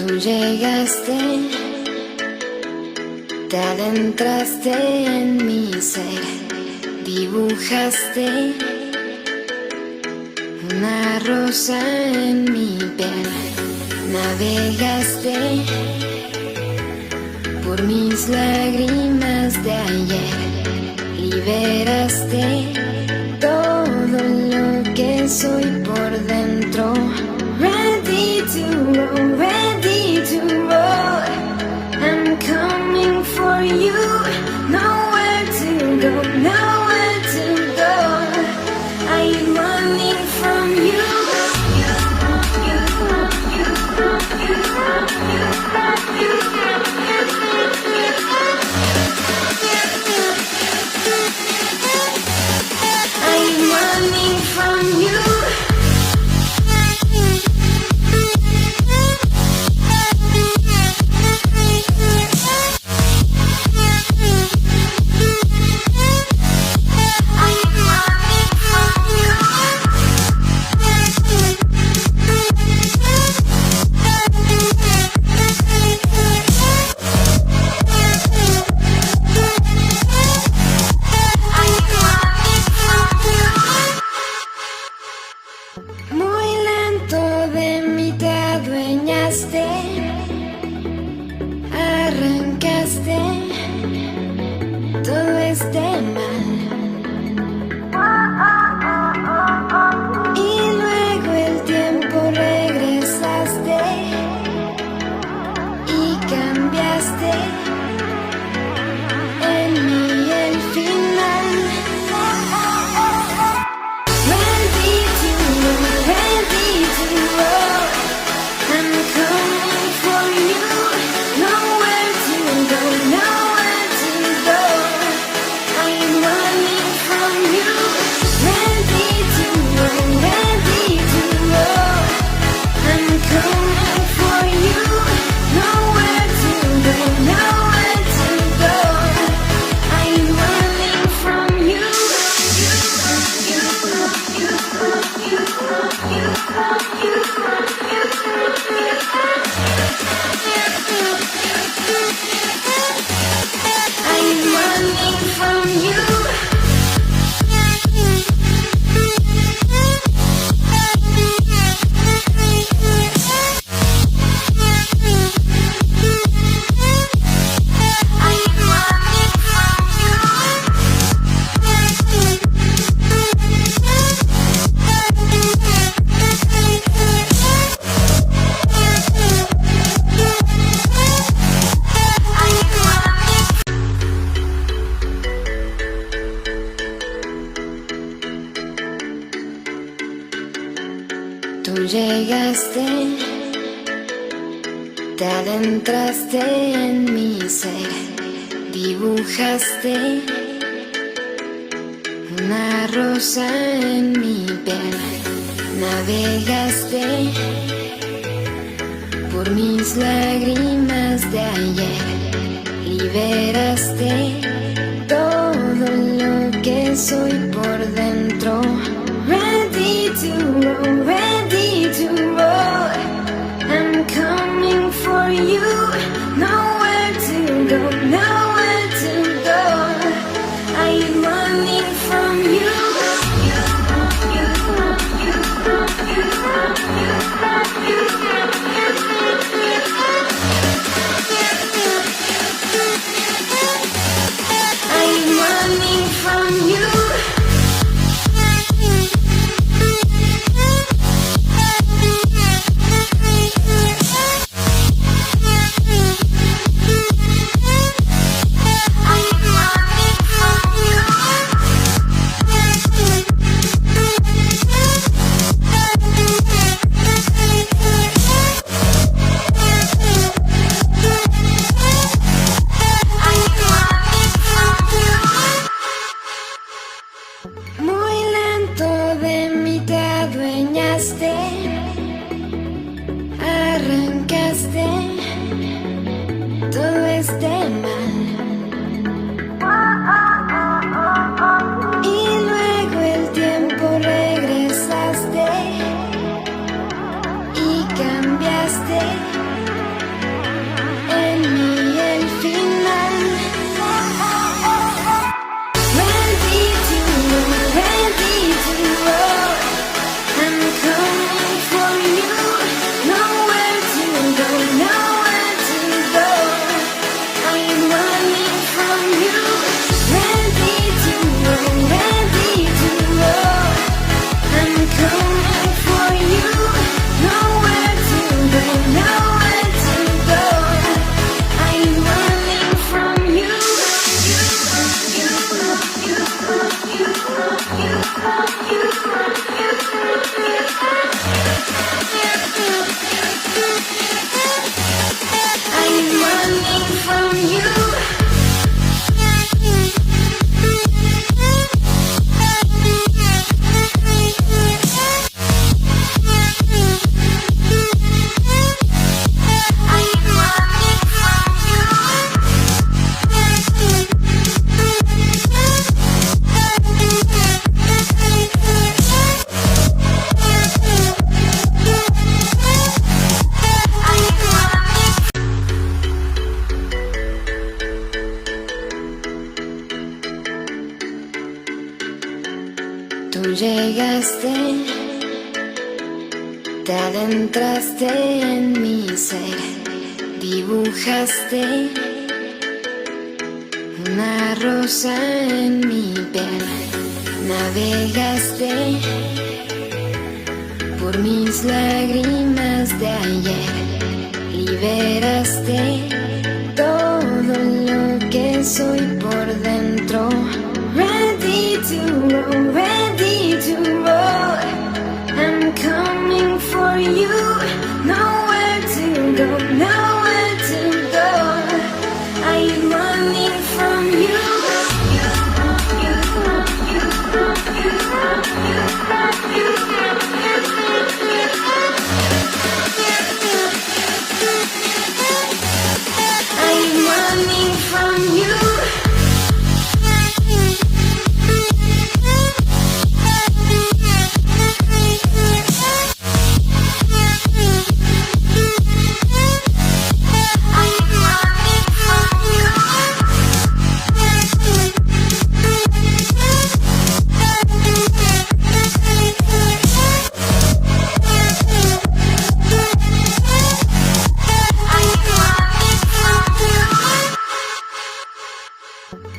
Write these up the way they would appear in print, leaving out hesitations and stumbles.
Tú llegaste, te adentraste en mi ser, dibujaste una rosa en mi piel, navegaste por mis lágrimas de ayer, liberaste todo lo que soy por dentro. Ready to roll, ready to roll. I'm coming for you. Nowhere to go, nowhere to go. I'm running from you. I'm running from you. Muy lento de mí te adueñaste, arrancaste todo este mal. Y luego el tiempo regresaste y cambiaste en mí el final. Ready to roll, I'm coming for you. Nowhere to go, nowhere to go. I'm running from you. Ready to roll, ready to roll. I'm coming for you. Nowhere to go, nowhere to go. I'm running from you. I'm running from you. Tú llegaste, te adentraste en mi ser, dibujaste una rosa en mi piel, navegaste por mis lágrimas de ayer, liberaste todo lo que soy por dentro. Ready to roll, ready to roll. I'm coming for you. Nowhere to go, nowhere to go. I'm running from you. I'm running from you. Muy lento de mí te adueñaste, arrancaste todo este mal. Y luego el tiempo regresaste y cambiaste Tú llegaste, te adentraste en mi ser, dibujaste una rosa en mi piel, navegaste por mis lágrimas de ayer, liberaste todo lo que soy por dentro. Ready to roll, ready to roll. I'm coming for you. Nowhere to go, nowhere to go. I'm running from you. I'm running from you.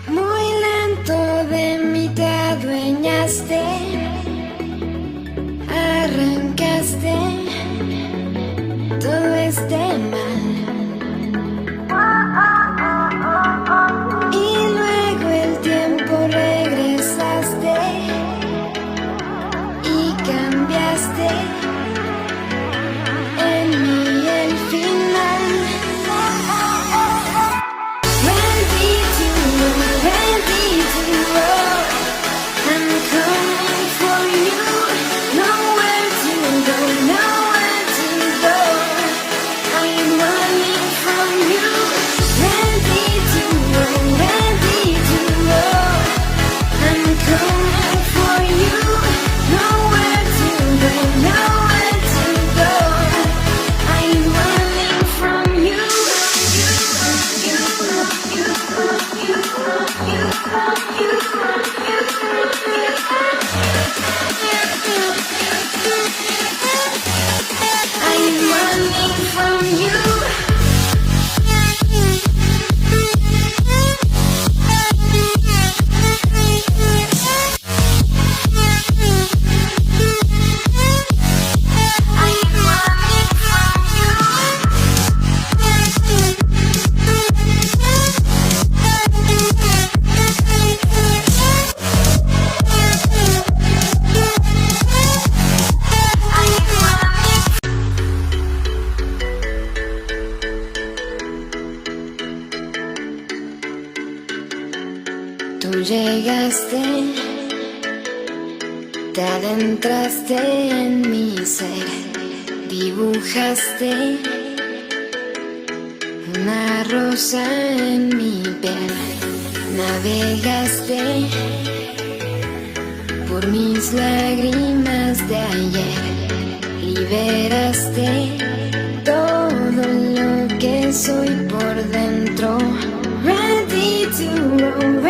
Muy lento de mí te adueñaste, arrancaste todo este mal. Y luego el tiempo regresaste y cambiaste en mí el final. Ready to roll, I'm coming for you. Nowhere to go, nowhere to go. I'm running from you. Ready to roll, ready to roll. I'm coming for you. Nowhere to go, nowhere to go. I'm running from you. I'm running from you. Tú llegaste, te adentraste en mi ser, dibujaste una rosa en mi piel, navegaste por mis lágrimas de ayer, liberaste todo lo que soy por dentro. Ready to roll.